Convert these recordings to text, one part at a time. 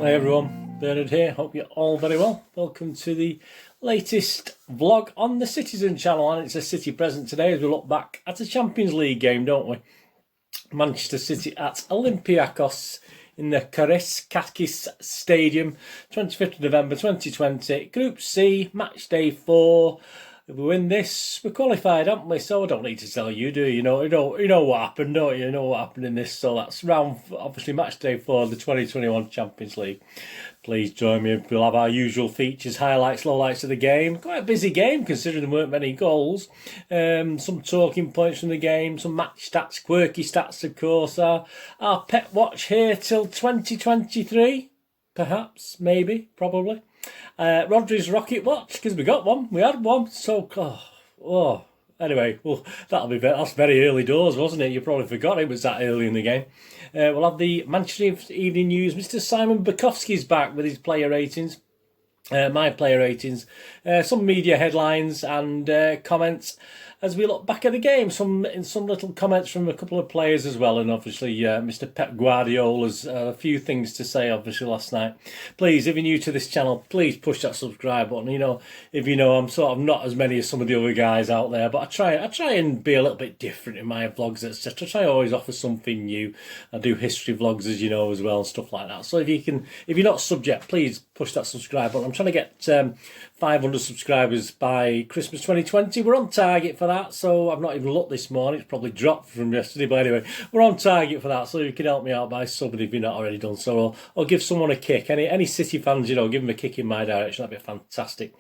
Hi everyone, Bernard here, hope you're all very well. Welcome to the latest vlog on the Citizen channel, and it's a City present today as we look back at a Champions League game, don't we? Manchester City at Olympiacos in the Kakis Stadium, 25th of November 2020, Group C, match day 4. If we win this, we're qualified, aren't we? So I don't need to tell you, do you? You know what happened, don't you? You know what happened in this. So that's obviously match day 4 of the 2021 Champions League. Please join me. We'll have our usual features, highlights, lowlights of the game. Quite a busy game considering there weren't many goals. Some talking points from the game, some match stats, quirky stats, of course. Our pet watch here till 2023, perhaps, maybe, probably. Rodri's rocket watch, because we got one. We had one. So, anyway, well, that's very early doors, wasn't it? You probably forgot it was that early in the game. We'll have the Manchester Evening News. Mr. Simon Bukowski's back with his player ratings. My player ratings. Some media headlines and comments as we look back at the game. Some little comments from a couple of players as well, and obviously Mr. Pep Guardiola's a few things to say obviously last night. Please, if you're new to this channel, please push that subscribe button. If you know, I'm sort of not as many as some of the other guys out there, but I try and be a little bit different in my vlogs, etc. I try to always offer something new. I do history vlogs, as you know, as well, and stuff like that. So if you're not subject, please push that subscribe button. I'm trying to get 500 subscribers by Christmas 2020. We're on target for that, so I've not even looked this morning. It's probably dropped from yesterday, but anyway, we're on target for that, so you can help me out by subbing if you're not already done so, or give someone a kick. Any City fans, give them a kick in my direction. That'd be fantastic.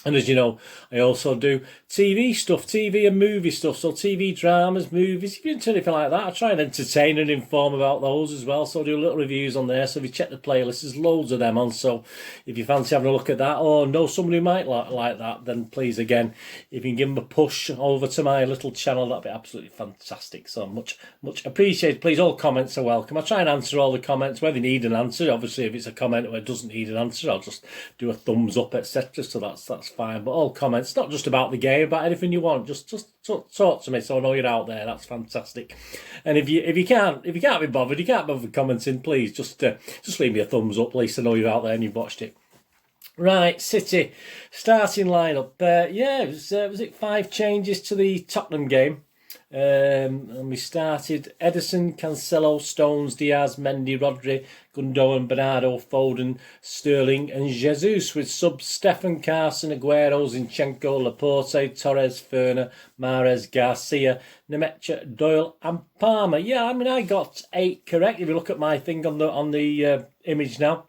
And as you know, I also do TV stuff, TV and movie stuff. So TV dramas, movies, if you're into anything like that, I try and entertain and inform about those as well. So I do little reviews on there. So if you check the playlist, there's loads of them on. So if you fancy having a look at that or know somebody who might like that, then please, again, if you can give them a push over to my little channel, that'd be absolutely fantastic. So much appreciated. Please, all comments are welcome. I try and answer all the comments where they need an answer. Obviously, if it's a comment where it doesn't need an answer, I'll just do a thumbs up, etc. So that's fine. But all comments, not just about the game, about anything you want, just talk to me so I know you're out there. That's fantastic. And if you can't be bothered, you can't bother commenting, please just leave me a thumbs up. At least I know you're out there and you've watched it. Right, City starting lineup. Was it 5 changes to the Tottenham game? And we started Ederson, Cancelo, Stones, Diaz, Mendy, Rodri, Gundogan, Bernardo, Foden, Sterling and Jesus, with subs Stefan, Carson, Aguero, Zinchenko, Laporte, Torres, Ferner, Mahrez, Garcia, Nemecha, Doyle and Palmer. Yeah, I mean, I got 8 correct. If you look at my thing on the image now,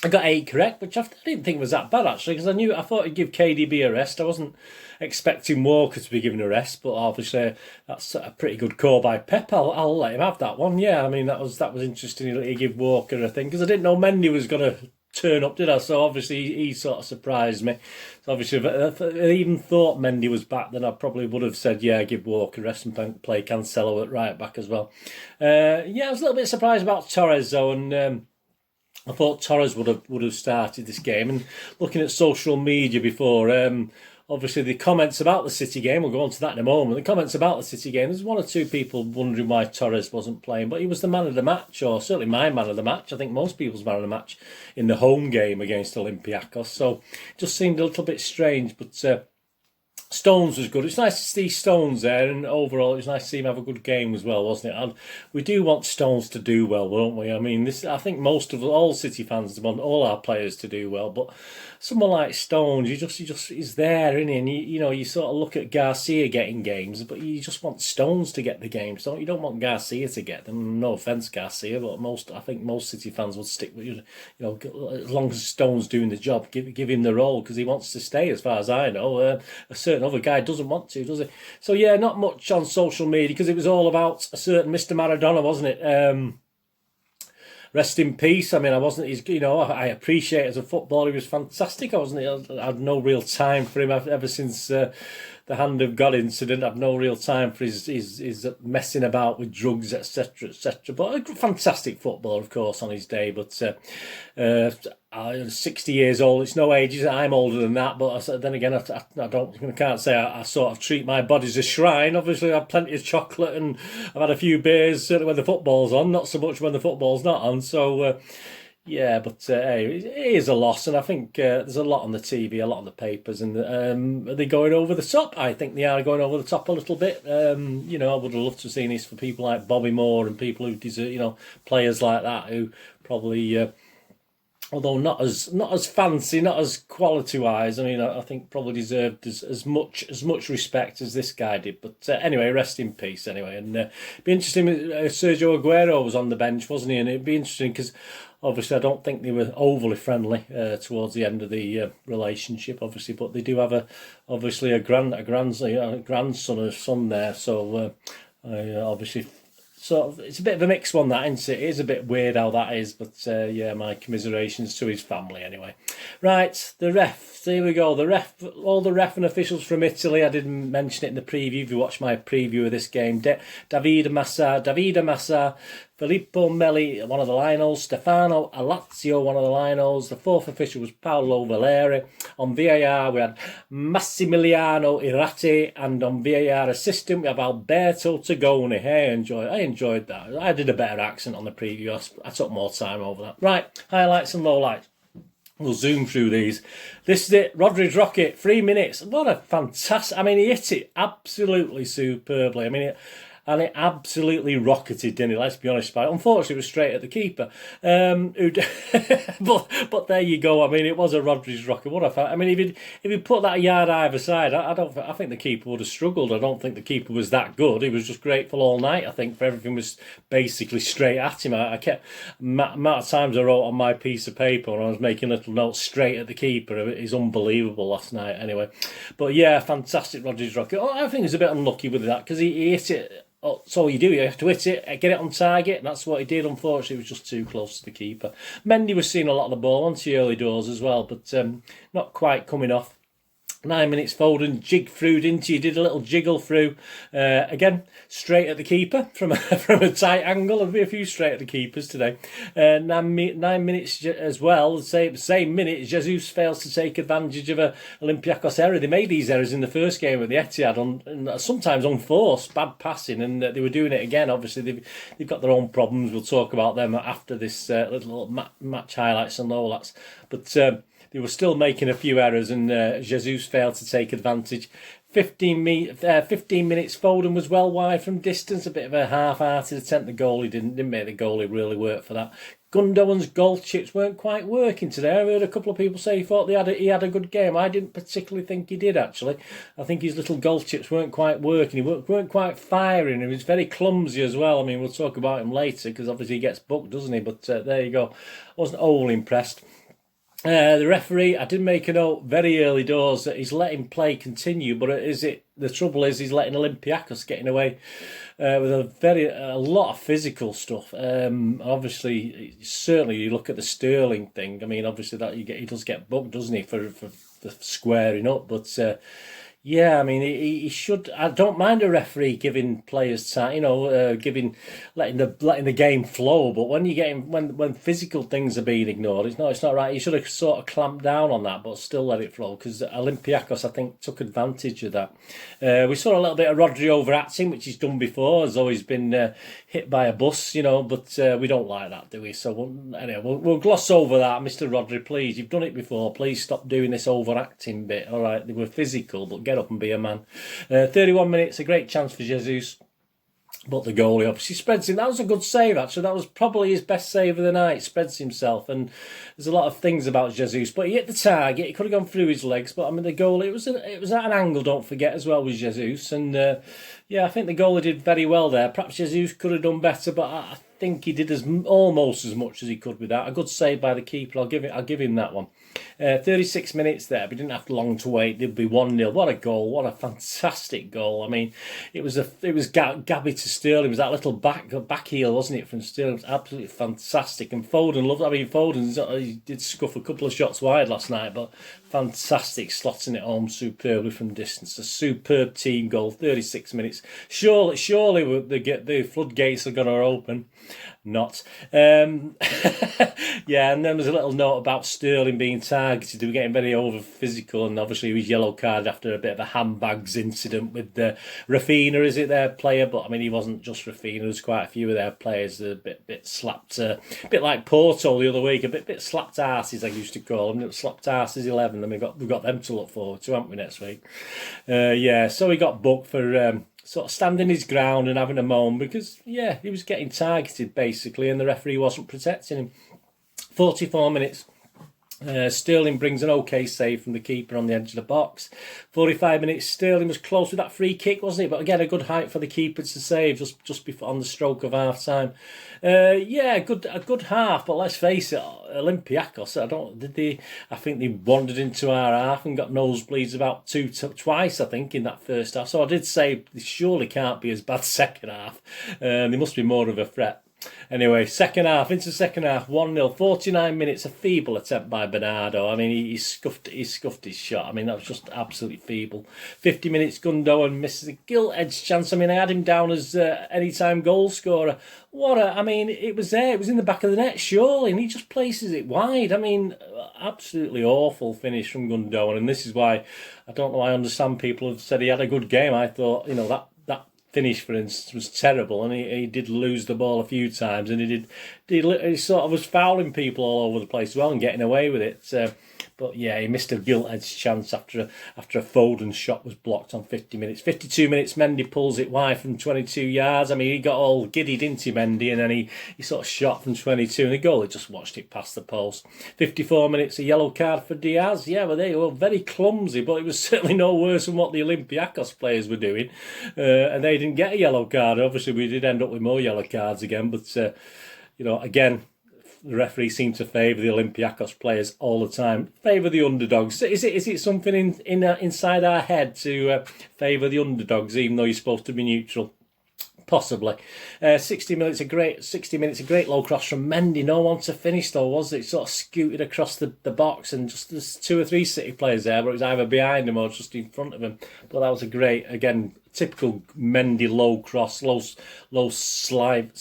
I got 8 correct, which I didn't think was that bad actually, because I thought it'd give KDB a rest. I wasn't expecting Walker to be given a rest, but obviously that's a pretty good call by Pep. I'll let him have that one. Yeah, I mean that was interesting. He gave Walker a thing because I didn't know Mendy was going to turn up, did I? So obviously he sort of surprised me. So obviously if I even thought Mendy was back, then I probably would have said, yeah, give Walker a rest and play Cancelo at right back as well. I was a little bit surprised about Torres though, and I thought Torres would have started this game. And looking at social media before, obviously the comments about the City game, we'll go on to that in a moment. The comments about the City game, there's 1 or 2 people wondering why Torres wasn't playing, but he was the man of the match, or certainly my man of the match. I think most people's man of the match in the home game against Olympiacos. So it just seemed a little bit strange, but Stones was good. It's nice to see Stones there, and overall it was nice to see him have a good game as well, wasn't it? And we do want Stones to do well, don't we? I mean, I think all City fans want all our players to do well, but someone like Stones, he's there, isn't he? And you sort of look at Garcia getting games, but you just want Stones to get the games, don't you? You don't want Garcia to get them. No offence, Garcia, but I think most City fans would stick with as long as Stones doing the job, give him the role, because he wants to stay, as far as I know. A certain other guy doesn't want to, does he? So yeah, not much on social media because it was all about a certain Mr. Maradona, wasn't it? Rest in peace. I mean, I appreciate as a footballer, he was fantastic. I had no real time for him ever since the hand of God incident. I've no real time for his messing about with drugs, etc., etc. But a fantastic footballer, of course, on his day. But 60 years old, it's no age. I'm older than that, but then again, I can't say I sort of treat my body as a shrine. Obviously, I've plenty of chocolate and I've had a few beers, certainly when the football's on, not so much when the football's not on. So Yeah, but hey, it is a loss, and I think there's a lot on the TV, a lot on the papers, and are they going over the top? I think they are going over the top a little bit. You know, I would have loved to have seen this for people like Bobby Moore and people who deserve, you know, players like that who probably, although not as fancy, not as quality wise. I mean, I think probably deserved as much respect as this guy did. But anyway, rest in peace. Anyway, and it'd be interesting. Sergio Aguero was on the bench, wasn't he? And it'd be interesting because obviously I don't think they were overly friendly towards the end of the relationship. Obviously, but they do have obviously a grandson or son there. So obviously. So it's a bit of a mixed one, that, isn't it? It is a bit weird how that is, but yeah, my commiserations to his family anyway. Right, the ref. Here we go. The ref, all the ref and officials from Italy. I didn't mention it in the preview. If you watch my preview of this game, Davide Massa, Filippo Melli, one of the linos, Stefano Alazio, one of the linos. The fourth official was Paolo Valeri. On VAR, we had Massimiliano Irate, and on VAR assistant, we have Alberto Tagoni. Hey, I enjoyed that. I did a better accent on the preview. I took more time over that. Right, highlights and lowlights. We'll zoom through these. This is it. Rodri's rocket, 3 minutes. What a fantastic... I mean, he hit it absolutely superbly. I mean, it absolutely rocketed, didn't it? Let's be honest about it. Unfortunately, it was straight at the keeper. But there you go. I mean, it was a Rodri's rocket. What a fan. I mean, if he put that a yard either side, I think the keeper would have struggled. I don't think the keeper was that good. He was just grateful all night, I think, for everything was basically straight at him. I kept... amount of times I wrote on my piece of paper when I was making little notes straight at the keeper. It is unbelievable last night, anyway. But yeah, fantastic Rodri's rocket. I think he was a bit unlucky with that because he hit it... That's all you do. You have to hit it, get it on target, and that's what he did. Unfortunately, it was just too close to the keeper. Mendy was seeing a lot of the ball onto the early doors as well, but not quite coming off. 9 minutes, Foden jig through, didn't he? Did a little jiggle through. Again, straight at the keeper from a tight angle. There'll be a few straight at the keepers today. 9 minutes as well. Same minute, Jesus fails to take advantage of a Olympiacos error. They made these errors in the first game at the Etihad, and sometimes unforced, bad passing, and they were doing it again. Obviously, they've got their own problems. We'll talk about them after this little match highlights and all that. But... they were still making a few errors, and Jesus failed to take advantage. 15 minutes, Foden was well wide from distance. A bit of a half-hearted attempt. The goalie didn't make the goalie really work for that. Gundogan's goal chips weren't quite working today. I heard a couple of people say he thought he had a good game. I didn't particularly think he did, actually. I think his little goal chips weren't quite working. He weren't quite firing. He was very clumsy as well. I mean, we'll talk about him later because obviously he gets booked, doesn't he? But there you go. I wasn't overly impressed. The referee, I did make a note very early doors that he's letting play continue, but the trouble is he's letting Olympiacos getting away with a lot of physical stuff. Obviously, certainly you look at the Sterling thing. I mean, obviously that he does get booked, doesn't he, for the squaring up, but. Yeah, I mean, he should. I don't mind a referee giving players time, letting the game flow. But when you get when physical things are being ignored, it's not right. He should have sort of clamped down on that, but still let it flow. Because Olympiacos, I think, took advantage of that. We saw a little bit of Rodri overacting, which he's done before. Has always been hit by a bus, but we don't like that, do we? So we'll gloss over that, Mr. Rodri. Please, you've done it before. Please stop doing this overacting bit. All right, they were physical, but get up and be a man. 31 minutes, a great chance for Jesus, but the goalie obviously spreads him. That was a good save, actually. That was probably his best save of the night. Spreads himself, and there's a lot of things about Jesus, but he hit the target. He could have gone through his legs, but I mean the goalie, it was at an angle. Don't forget as well with Jesus, and I think the goalie did very well there. Perhaps Jesus could have done better, but I think he did almost as much as he could with that. A good save by the keeper. I'll give him that one. 36 minutes there, but he didn't have long to wait. There'd be 1-0. What a goal! What a fantastic goal! I mean, it was Gabby to Sterling. It was that little back heel, wasn't it, from Sterling? It was absolutely fantastic. And Foden loved. I mean, he did scuff a couple of shots wide last night, but fantastic, slotting it home superbly from distance. A superb team goal. 36 minutes. Surely the floodgates are going to open. not. Yeah, and then there's a little note about Sterling being targeted. They were getting very over physical, and obviously he was yellow card after a bit of a handbags incident with Rafinha, is it, their player? But I mean, he wasn't just Rafinha. There's quite a few of their players that a bit slapped, a bit like Porto the other week, a bit slapped arses, I used to call them. Slapped arses 11, and we've got them to look forward to, haven't we, next week? Yeah, so he got booked for sort of standing his ground and having a moan because, yeah, he was getting targeted basically, and the referee wasn't protecting him. 44 minutes. Sterling brings an okay save from the keeper on the edge of the box. 45 minutes, Sterling was close with that free kick, wasn't he? But again, a good height for the keeper to save just before on the stroke of half time. Yeah, a good half, but let's face it, Olympiacos, I think they wandered into our half and got nosebleeds about twice, I think, in that first half. So I did say they surely can't be as bad second half. They must be more of a threat. Anyway, into second half, 1-0, 49 minutes, a feeble attempt by Bernardo. I mean, he scuffed his shot. I mean, that was just absolutely feeble. 50 minutes, Gundogan misses a gilt-edged chance. I mean, I had him down as anytime goal scorer. I mean, it was there, it was in the back of the net, surely, and he just places it wide. I mean, absolutely awful finish from Gundogan, and this is why, I don't know, I understand people have said he had a good game. I thought, that finish, for instance, was terrible, and he did lose the ball a few times, and he sort of was fouling people all over the place as well and getting away with it. But yeah, he missed a gilt-edged chance after a Foden shot was blocked on 50 minutes. 52 minutes, Mendy pulls it wide from 22 yards. I mean, he got all giddied into Mendy, and then he sort of shot from 22, and the goalie just watched it past the post. 54 minutes, a yellow card for Diaz. Yeah, well, they were very clumsy, but it was certainly no worse than what the Olympiacos players were doing. And they didn't get a yellow card. Obviously, we did end up with more yellow cards again, but, again, the referee seemed to favour the Olympiacos players all the time. Favour the underdogs. Is it something inside our head to favour the underdogs, even though you're supposed to be neutral? Possibly. 60 minutes, a great low cross from Mendy. No one to finish though, was it? Sort of scooted across the box, and just there's 2 or 3 City players there, but it was either behind him or just in front of him. But that was a great, again, typical Mendy low cross, low sliving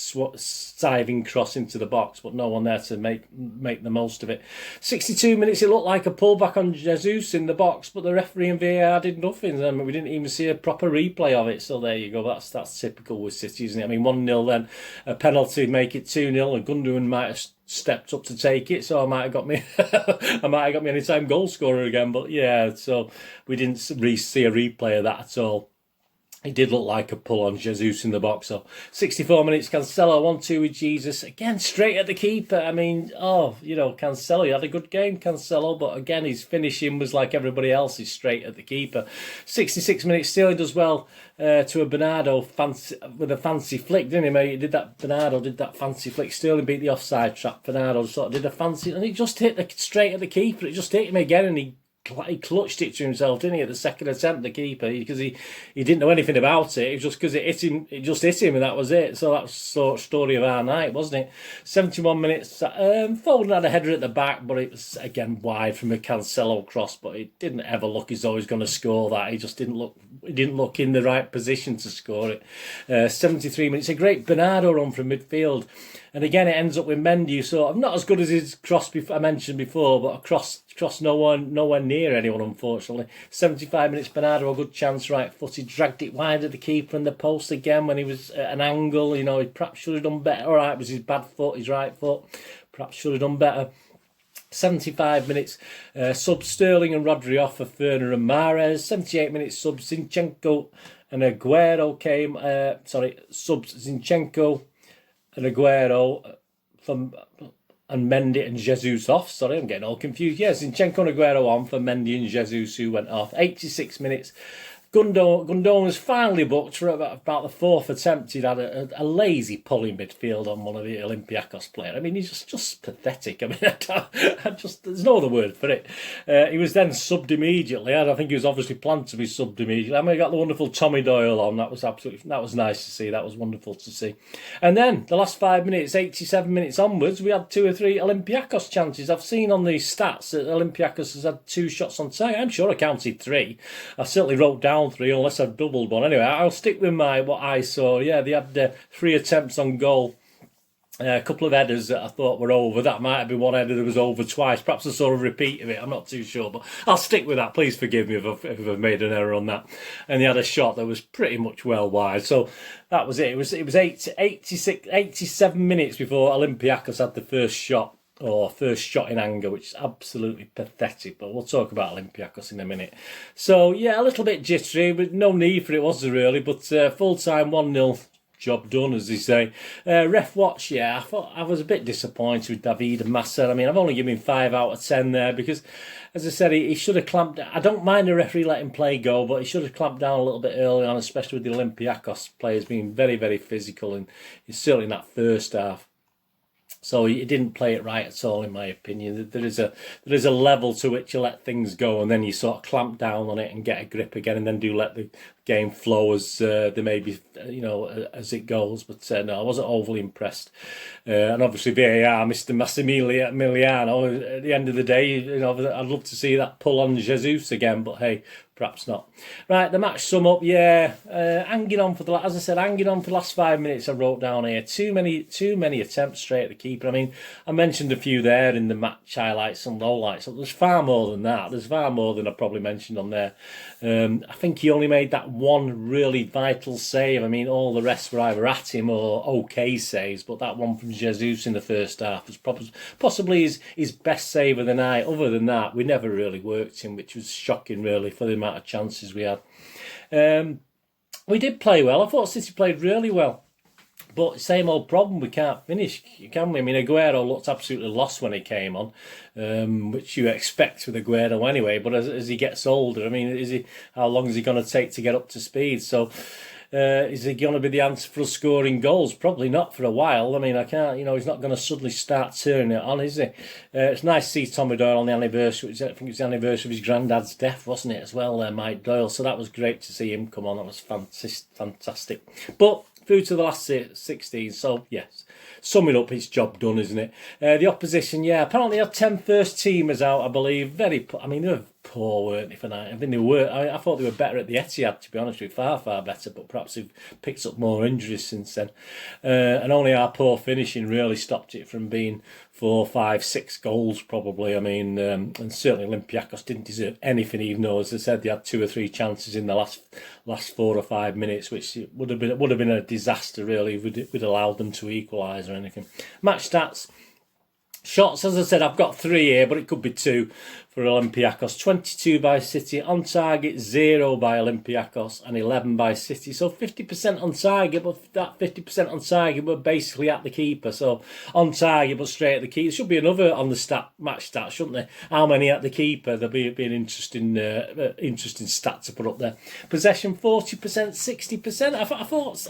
cross into the box, but no one there to make the most of it. 62 minutes, it looked like a pullback on Jesus in the box, but the referee and VAR did nothing. I mean, we didn't even see a proper replay of it. So there you go. That's typical with City, isn't it? I mean, 1-0 then, a penalty, make it 2-0, and Gundogan might have stepped up to take it, so I might have got me anytime goal scorer again. But yeah, so we didn't see a replay of that at all. It did look like a pull on Jesus in the box. So 64 minutes, Cancelo 1-2 with Jesus. Again, straight at the keeper. I mean, Cancelo, he had a good game, Cancelo, but again, his finishing was like everybody else's, straight at the keeper. 66 minutes, Sterling does well to a Bernardo with a fancy flick, didn't he, mate? Bernardo did that fancy flick. Sterling beat the offside trap. Bernardo sort of did a fancy, and it just hit straight at the keeper. It just hit him again, and he clutched it to himself, didn't he, at the second attempt, the keeper, because he didn't know anything about it. It was just because it just hit him, and that was it. So that's sort of story of our night, wasn't it? 71 minutes, Foden had a header at the back, but it was, again, wide from a Cancelo cross, but it didn't ever look as though he was going to score that. He just didn't look in the right position to score it. 73 minutes, a great Bernardo run from midfield. And again, it ends up with Mendy, sort of not as good as his cross I mentioned before, but a cross nowhere near anyone, unfortunately. 75 minutes, Bernardo, a good chance, right footed, dragged it wide at the keeper and the post again when he was at an angle. He perhaps should have done better. All right, it was his bad foot, his right foot. Perhaps should have done better. 75 minutes, sub Sterling and Rodri off for Ferner and Mahrez. 78 minutes, sub Zinchenko and Aguero came. Sub Zinchenko and Aguero and Mendy and Jesus off. Sorry, I'm getting all confused. Yes, Zinchenko and Aguero on for Mendy and Jesus, who went off. 86 minutes. Gundogan was finally booked for about the 4th attempt. He'd had a lazy pull in midfield on one of the Olympiacos players. I mean, he's just pathetic. I mean, there's no other word for it. He was then subbed immediately. I think he was obviously planned to be subbed immediately. I mean, he got the wonderful Tommy Doyle on. That was nice to see. That was wonderful to see. And then the last 5 minutes, 87 minutes onwards, we had 2 or 3 Olympiacos chances. I've seen on these stats that Olympiacos has had 2 shots on target. I'm sure I counted 3. I certainly wrote down 3, unless I've doubled one. Anyway, I'll stick with what I saw. Yeah, they had 3 attempts on goal. A couple of headers that I thought were over. That might have been one header that was over twice. Perhaps I saw a repeat of it. I'm not too sure, but I'll stick with that. Please forgive me if I've made an error on that. And he had a shot that was pretty much well wide. So that was it. It was 87 minutes before Olympiacos had the first shot. Or first shot in anger, which is absolutely pathetic. But we'll talk about Olympiacos in a minute. So, yeah, a little bit jittery, but no need for it, was there really? But full-time 1-0. Job done, as they say. Ref watch, yeah, I thought I was a bit disappointed with David Massa. I mean, I've only given him 5 out of 10 there because, as I said, he should have clamped down. I don't mind the referee letting play go, but he should have clamped down a little bit early on, especially with the Olympiacos players being very, very physical, and certainly in that first half. So he didn't play it right at all, in my opinion. There is a level to which you let things go, and then you sort of clamp down on it and get a grip again, and then do let the game flow as they may be, as it goes. But no, I wasn't overly impressed. And obviously VAR, Mr. Massimiliano. At the end of the day, I'd love to see that pull on Jesus again, but hey, perhaps not. Right, the match sum up, yeah. Hanging on for the last 5 minutes. I wrote down here too many attempts straight at the keeper. I mean, I mentioned a few there in the match highlights and lowlights. There's far more than that. There's far more than I probably mentioned on there. I think he only made that one really vital save. I mean, all the rest were either at him or okay saves, but that one from Jesus in the first half was possibly his best save of the night. Other than that, we never really worked him, which was shocking, really, for the amount of chances we had. We did play well. I thought City played really well. But same old problem, we can't finish, can we? I mean, Aguero looked absolutely lost when he came on, which you expect with Aguero anyway. But as he gets older, I mean, how long is he going to take to get up to speed? So, is he going to be the answer for us scoring goals? Probably not for a while. I mean, he's not going to suddenly start turning it on, is he? It's nice to see Tommy Doyle on the anniversary. I think it was the anniversary of his granddad's death, wasn't it, as well, Mike Doyle? So that was great to see him come on. That was fantastic. But through to the last 16, so yes, summing up, it's job done, isn't it? The opposition, yeah, apparently had 10 first teamers out, I believe. They were poor, weren't they, for night? I mean, they were. I thought they were better at the Etihad, to be honest with you, far better, but perhaps they've picked up more injuries since then. And only our poor finishing really stopped it from being 4, 5, 6 goals, probably. I mean, and certainly Olympiacos didn't deserve anything, even though, as I said, they had 2 or 3 chances in the last 4 or 5 minutes, which would have been a disaster, really, if we'd allowed them to equalise or anything. Match stats. Shots, as I said, I've got 3 here, but it could be 2 for Olympiacos. 22 by City, on target 0 by Olympiacos, and 11 by City. So 50% on target, but that 50% on target were basically at the keeper. So on target, but straight at the keeper. There should be another on the match stat, shouldn't there? How many at the keeper? There'll be an interesting stat to put up there. Possession 40%, 60%. I thought,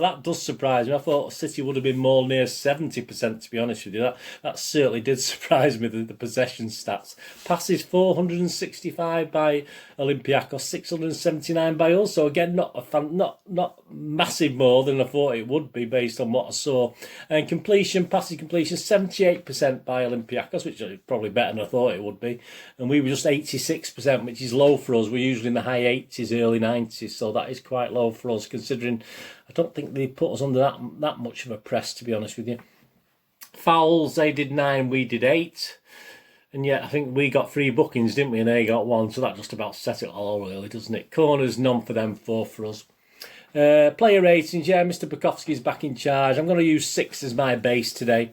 that does surprise me. I thought City would have been more near 70%, to be honest with you. That certainly did surprise me, the possession stats. Passes 465 by Olympiacos, 679 by us. So again, not massive more than I thought it would be based on what I saw. And passing completion 78% by Olympiacos, which is probably better than I thought it would be. And we were just 86%, which is low for us. We're usually in the high 80s, early 90s, so that is quite low for us, considering I don't think they put us under that much of a press, to be honest with you. Fouls, they did 9, we did 8. And yet I think we got 3 bookings, didn't we? And they got 1, so that just about set it all, really, doesn't it? Corners, none for them, 4 for us. Player ratings, yeah, Mr. Bukowski's back in charge. I'm going to use 6 as my base today.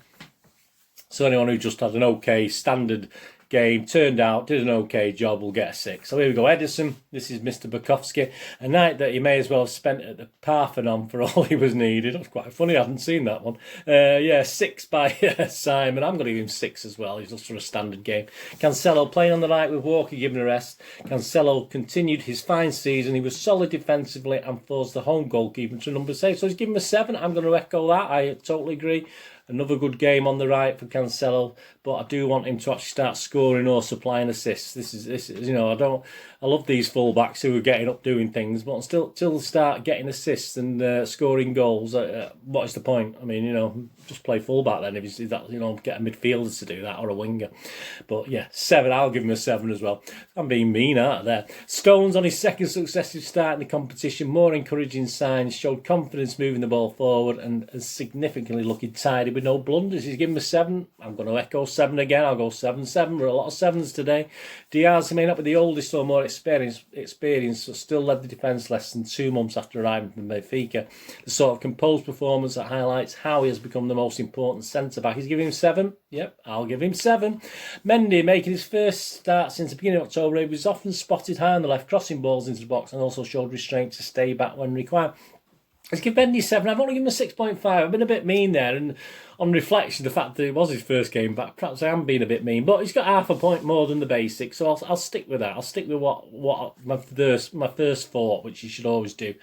So anyone who just had an okay standard game, turned out, did an okay job, will get a 6. So here we go, Edison. This is Mr. Bukowski. A night that he may as well have spent at the Parthenon for all he was needed. That was quite funny, I hadn't seen that one. 6 by Simon. I'm going to give him 6 as well. He's just for a standard game. Cancelo playing on the night with Walker given a rest. Cancelo continued his fine season. He was solid defensively and forced the home goalkeeper to number 6. So he's given him a 7. I'm going to echo that. I totally agree. Another good game on the right for Cancelo, but I do want him to actually start scoring or supplying assists. This is I love these fullbacks who are getting up doing things, but still start getting assists and scoring goals. What is the point? I mean, just play fullback then if you see that. Get a midfielder to do that or a winger. But yeah, 7. I'll give him a 7 as well. I'm being mean out there. Stones on his second successive start in the competition. More encouraging signs. Showed confidence moving the ball forward and significantly looking tidy. We be no blunders. He's given me 7. I'm going to echo 7 again. I'll go 7-7. We're a lot of 7s today. Diaz, he may not be the oldest or more experienced, but still led the defence less than 2 months after arriving from Benfica. The sort of composed performance that highlights how he has become the most important centre-back. He's giving him 7. Yep, I'll give him 7. Mendy, making his first start since the beginning of October, he was often spotted high on the left, crossing balls into the box, and also showed restraint to stay back when required. Let's give Mendy 7. I've only given him a 6.5. I've been a bit mean there, and on reflection, the fact that it was his first game back, perhaps I am being a bit mean, but he's got half a point more than the basics, so I'll stick with that. I'll stick with what my first thought, which you should always do.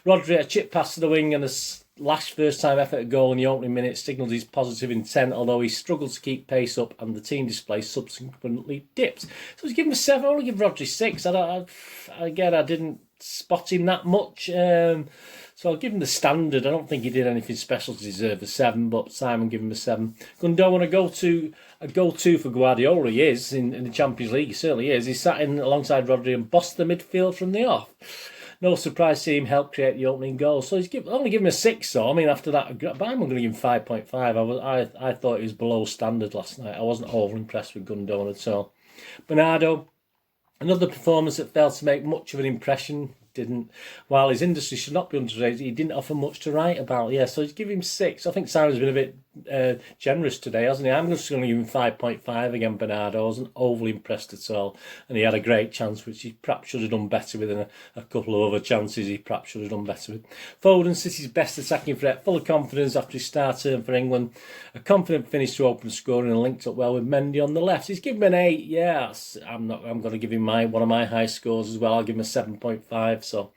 Rodri, a chip pass to the wing and a last first-time effort at goal in the opening minutes signalled his positive intent, although he struggled to keep pace up and the team display subsequently dipped. So he's given him a 7. I only give Rodri 6. I didn't spot him that much. So I'll give him the standard. I don't think he did anything special to deserve a 7, but Simon gave him a 7. Gundogan, a go-to for Guardiola. He is in the Champions League. He certainly is. He sat in alongside Rodri and bossed the midfield from the off. No surprise to see him help create the opening goal. So he's only given him a 6. So I mean, after that, but I'm going to give him 5.5. I thought he was below standard last night. I wasn't over impressed with Gundogan at all. Bernardo, another performance that failed to make much of an impression. While his industry should not be underrated, he didn't offer much to write about. Yeah, so he's giving him 6. I think Simon's been a bit generous today, hasn't he? I'm just going to give him 5.5 again. Bernardo, I wasn't overly impressed at all, and he had a great chance which he perhaps should have done better with, and a couple of other chances he perhaps should have done better with. Foden, City's best attacking threat, full of confidence after his start term for England, a confident finish to open scoring and linked up well with Mendy on the left. He's given him an 8. Yes, I'm going to give him one of my high scores as well. I'll give him a 7.5. So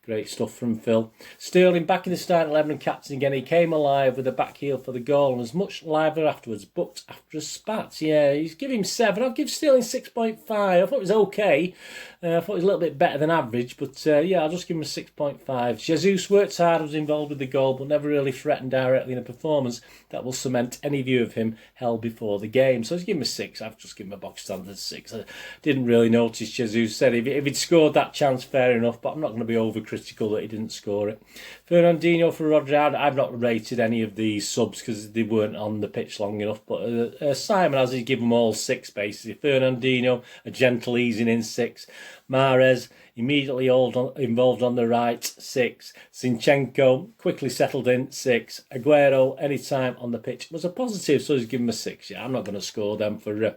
great stuff from Phil. Sterling back in the starting 11 and captain again. He came alive with a back heel for the goal and was much livelier afterwards, but after a spat. Yeah, he's giving him 7. I'll give Sterling 6.5. I thought it was okay. I thought it was a little bit better than average, but yeah, I'll just give him a 6.5. Jesus worked hard, was involved with the goal, but never really threatened directly in a performance that will cement any view of him held before the game. So I'll give him a 6. I've just given him a box standard 6. I didn't really notice Jesus said if he'd scored that chance, fair enough, but I'm not going to be overcritical that he didn't score it. Fernandinho for Rodri. I've not rated any of these subs because they weren't on the pitch long enough, but Simon has given them all 6 basically. Fernandinho, a gentle easing in, 6. Mahrez, immediately involved on the right, 6. Zinchenko, quickly settled in, 6. Aguero, anytime on the pitch, was a positive, so he's given him a 6. Yeah, I'm not going to score them for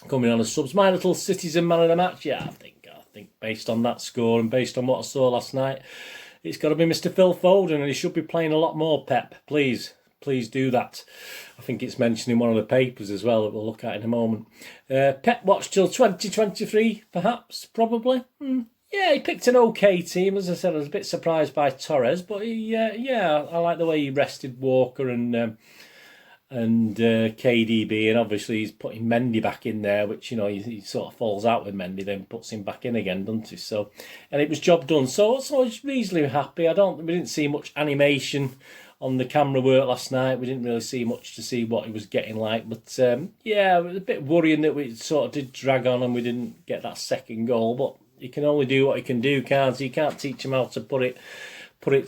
coming on as subs. My little Citizen man of the match, yeah, I think based on that score and based on what I saw last night, it's got to be Mr. Phil Foden, and he should be playing a lot more, Pep. Please do that. I think it's mentioned in one of the papers as well that we'll look at in a moment. Pep watch till 2023, perhaps, probably. Yeah, he picked an okay team. As I said, I was a bit surprised by Torres, but I like the way he rested Walker and KDB, and obviously he's putting Mendy back in there, which, you know, he sort of falls out with Mendy, then puts him back in again, doesn't he? So, and it was job done. So I was reasonably happy. We didn't see much animation on the camera work last night. We didn't really see much to see what he was getting like, but yeah, it was a bit worrying that we sort of did drag on and we didn't get that second goal. But he can only do what he can do, can't he? You can't teach him how to put it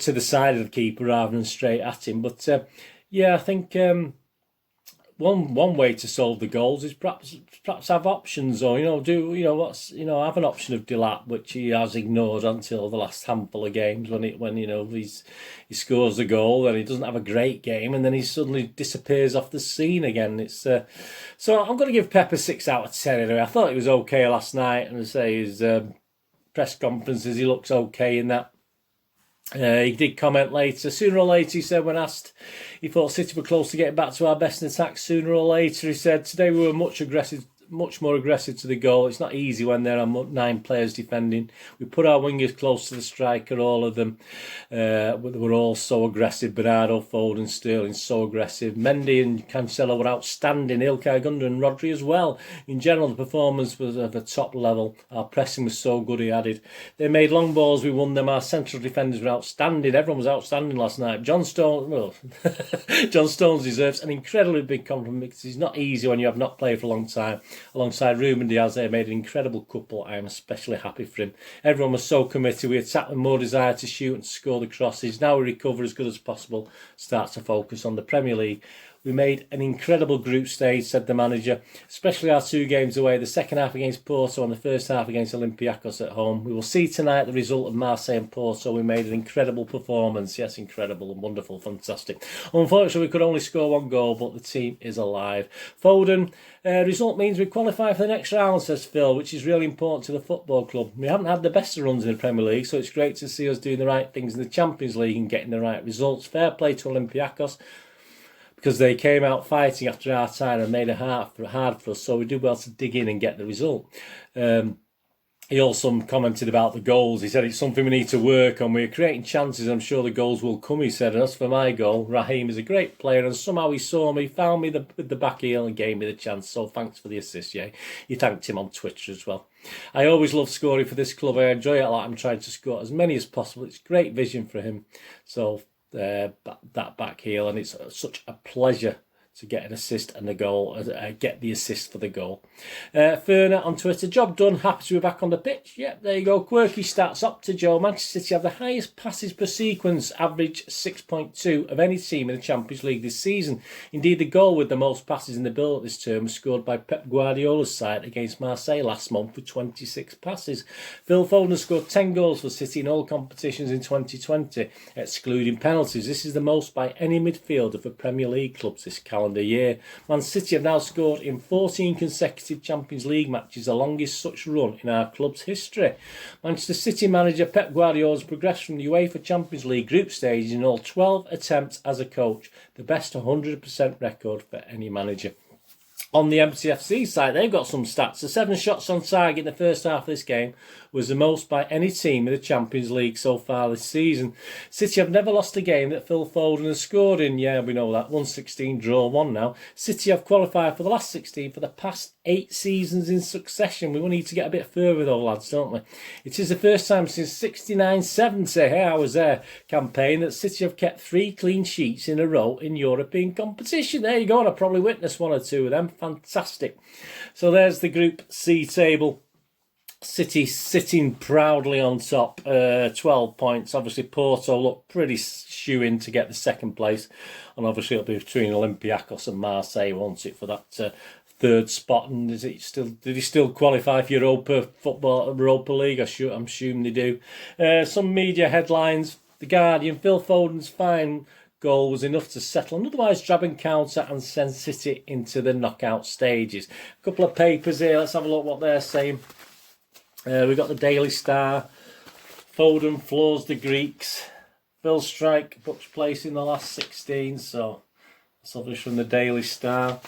to the side of the keeper rather than straight at him. But yeah, I think one way to solve the goals is perhaps have options, or have an option of Delap, which he has ignored until the last handful of games when he scores the goal and he doesn't have a great game and then he suddenly disappears off the scene again. It's so I'm going to give Pep a 6 out of 10 anyway. I thought he was okay last night, and I say his press conferences he looks okay in that. He did comment later. Sooner or later, he said, when asked, he thought City were close to getting back to our best in attack. Sooner or later, he said, today we were much more aggressive to the goal. It's not easy when there are 9 players defending. We put our wingers close to the striker, all of them. They were all so aggressive. Bernardo, Foden, Sterling, so aggressive. Mendy and Cancelo were outstanding. Ilkay Gundogan and Rodri as well. In general, the performance was of a top level. Our pressing was so good, he added. They made long balls, we won them. Our central defenders were outstanding. Everyone was outstanding last night. John Stones deserves an incredibly big compliment because it's not easy when you have not played for a long time. Alongside Ruben Diaz, they made an incredible couple. I am especially happy for him. Everyone was so committed. We attacked with more desire to shoot and to score the crosses. Now we recover as good as possible. Start to focus on the Premier League. We made an incredible group stage, said the manager, especially our 2 games away, the second half against Porto and the first half against Olympiacos at home. We will see tonight the result of Marseille and Porto. We made an incredible performance. Yes, incredible and wonderful, fantastic. Unfortunately, we could only score 1 goal, but the team is alive. Foden, result means we qualify for the next round, says Phil, which is really important to the football club. We haven't had the best of runs in the Premier League, so it's great to see us doing the right things in the Champions League and getting the right results. Fair play to Olympiacos, because they came out fighting after our time and made it hard for us, so we did well to dig in and get the result. He also commented about the goals. He said it's something we need to work on. We're creating chances. I'm sure the goals will come, he said. And as for my goal, Raheem is a great player, and somehow he saw me, found me with the back heel and gave me the chance. So thanks for the assist, yeah. He thanked him on Twitter as well. I always love scoring for this club. I enjoy it a lot. I'm trying to score as many as possible. It's great vision for him. So that back heel, and it's such a pleasure to get an assist and the goal, get the assist for the goal. Ferner on Twitter, job done, happy to be back on the pitch. Yep, there you go. Quirky stats up to Joe. Manchester City have the highest passes per sequence, average 6.2 of any team in the Champions League this season. Indeed, the goal with the most passes in the build this term was scored by Pep Guardiola's side against Marseille last month with 26 passes. Phil Foden scored 10 goals for City in all competitions in 2020, excluding penalties. This is the most by any midfielder for Premier League clubs this calendar year. Man City have now scored in 14 consecutive Champions League matches, the longest such run in our club's history. Manchester City manager Pep Guardiola has progressed from the UEFA Champions League group stage in all 12 attempts as a coach, the best 100% record for any manager. On the MCFC side, they've got some stats. The 7 shots on target in the first half of this game was the most by any team in the Champions League so far this season. City have never lost a game that Phil Foden has scored in. Yeah, we know that. 1-16, draw 1 now. City have qualified for the last 16 for the past 8 seasons in succession. We will need to get a bit further though, lads, don't we? It is the first time since 69-70, hey, I was there, campaign that City have kept 3 clean sheets in a row in European competition. There you go, and I probably witnessed 1 or 2 of them. Fantastic. So there's the Group C table. City sitting proudly on top, 12 points. Obviously, Porto look pretty shoo-in to get the 2nd place. And obviously, it'll be between Olympiacos and Marseille, won't it, for that 3rd spot. And did he still qualify for Europa League? I'm assuming they do. Some media headlines. The Guardian, Phil Foden's fine goal was enough to settle an otherwise drab encounter and send City into the knockout stages. A couple of papers here. Let's have a look what they're saying. We've got the Daily Star. Foden floors the Greeks. Phil Strike books place in the last 16. So that's obviously from the Daily Star.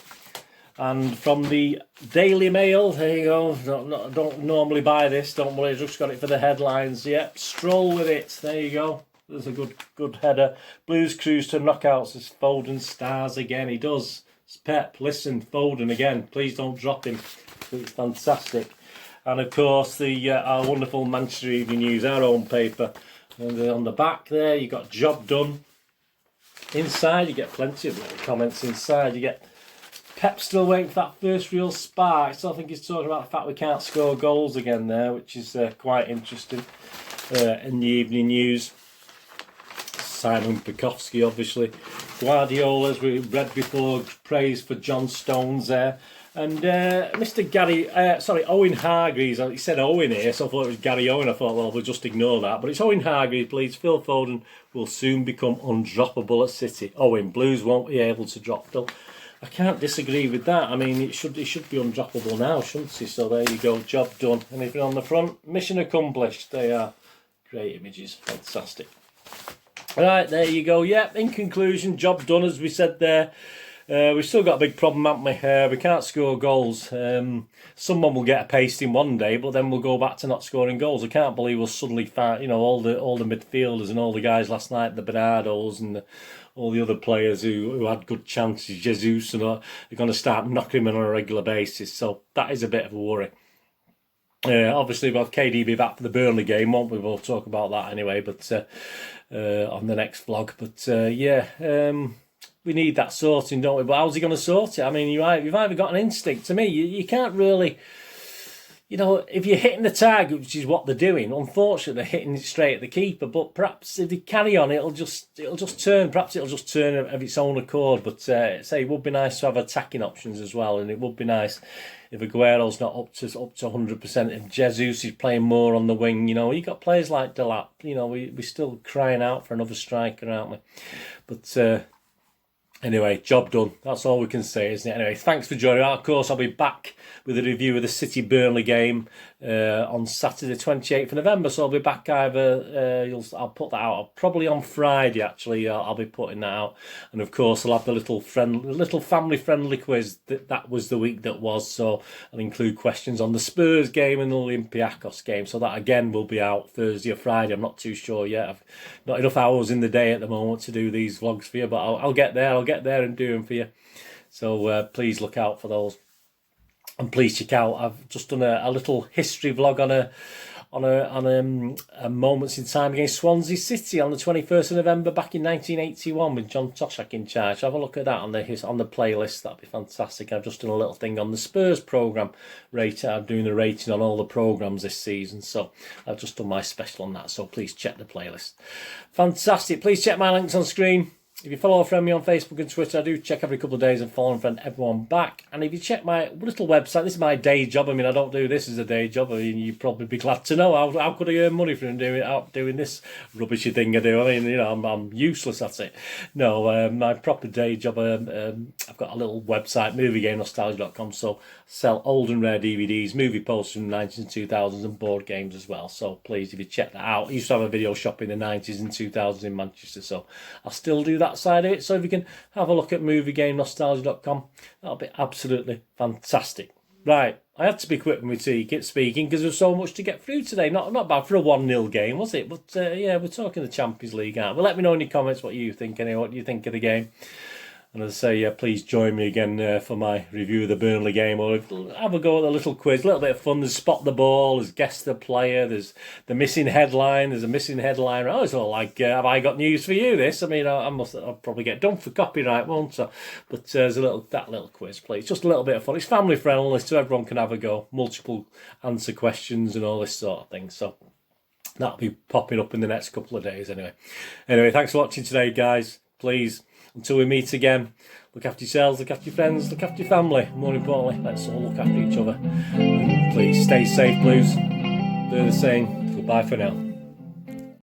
And from the Daily Mail, there you go. Don't normally buy this. Don't worry, just got it for the headlines. Yep, stroll with it. There you go. There's a good header. Blues cruise to knockouts as Foden stars again. He does. It's Pep, listen, Foden again. Please don't drop him. It's fantastic. And of course, our wonderful Manchester Evening News, our own paper. And on the back there, you got job done. Inside, you get plenty of little comments inside. You get Pep still waiting for that first real spark. So I think he's talking about the fact we can't score goals again there, which is quite interesting in the Evening News. Simon Pekowski, obviously. Guardiola, as we read before, praise for John Stones there. And Mr. Owen Hargreaves, he said Owen here, so I thought it was Gary Owen. I thought, well, we'll just ignore that. But it's Owen Hargreaves, please. Phil Foden will soon become undroppable at City. Owen, Blues won't be able to drop Phil. I can't disagree with that. I mean, it should be undroppable now, shouldn't he? So there you go, job done. Anything on the front? Mission accomplished. They are great images, fantastic. Right, there you go. Yep, in conclusion, job done, as we said there. We've still got a big problem, haven't we? We can't score goals. Someone will get a pasting one day, but then we'll go back to not scoring goals. I can't believe we'll suddenly find, all the midfielders and all the guys last night, the Bernardos and all the other players who had good chances, Jesus, and are going to start knocking them on a regular basis. So that is a bit of a worry. Obviously, we'll have KDB back for the Burnley game, won't we? We'll talk about that anyway, but on the next vlog. But we need that sorting, don't we? But how's he going to sort it? I mean, you've either got an instinct. To me, you can't really you know, if you're hitting the target, which is what they're doing, unfortunately they're hitting it straight at the keeper. But perhaps if they carry on, it'll just turn. Perhaps it'll just turn of its own accord. But say it would be nice to have attacking options as well, and it would be nice if Aguero's not up to 100%. If Jesus is playing more on the wing, you know, you got players like Delap. You know, we're still crying out for another striker, aren't we? But anyway, job done. That's all we can say, isn't it? Anyway, thanks for joining. Of course, I'll be back with a review of the City-Burnley game on Saturday, 28th of November. So I'll be back either, I'll put that out probably on Friday, actually. I'll be putting that out. And of course, I'll have the little family-friendly quiz. That was the week that was. So I'll include questions on the Spurs game and the Olympiacos game. So that, again, will be out Thursday or Friday. I'm not too sure yet. I've not enough hours in the day at the moment to do these vlogs for you, but I'll get there. I'll get there and do them for you. So please look out for those. And please check out, I've just done a little history vlog on a moments in time against Swansea City on the 21st of November back in 1981 with John Toshak in charge. Have a look at that on the playlist. That'd be fantastic. I've just done a little thing on the Spurs programme. I'm doing the rating on all the programmes this season. So I've just done my special on that. So please check the playlist. Fantastic. Please check my links on screen. If you follow or friend me on Facebook and Twitter, I do check every couple of days and follow and friend everyone back. And if you check my little website, this is my day job. I mean, I don't do this as a day job. I mean, you'd probably be glad to know how could I earn money from doing this rubbishy thing I do. I mean, you know, I'm useless at it. No, my proper day job, I've got a little website, moviegamenostalgia.com. So I sell old and rare DVDs, movie posters from the 90s and 2000s and board games as well. So please, if you check that out. I used to have a video shop in the 90s and 2000s in Manchester. So I'll still do that side of it. So if you can have a look at moviegamenostalgia.com, that'll be absolutely fantastic. Right, I had to be quick when we get speaking because there's so much to get through today. Not bad for a 1-0 game, was it? But yeah, we're talking the Champions League, aren't we? Let me know in your comments what you think anyway. What do you think of the game? And as I say, yeah, please join me again for my review of the Burnley game, or have a go at the little quiz. A little bit of fun. There's spot the ball, there's guess the player, there's the missing headline, there's a missing headline. Oh, it's all like, have I got news for you? This, I mean, I'll probably get done for copyright, won't I? But there's that little quiz, please. Just a little bit of fun. It's family friendly, so everyone can have a go. Multiple answer questions and all this sort of thing. So that'll be popping up in the next couple of days anyway. Anyway, thanks for watching today, guys. Please, until we meet again, look after yourselves, look after your friends, look after your family. More importantly, let's all look after each other. And please stay safe, Blues. Do the same. Goodbye for now.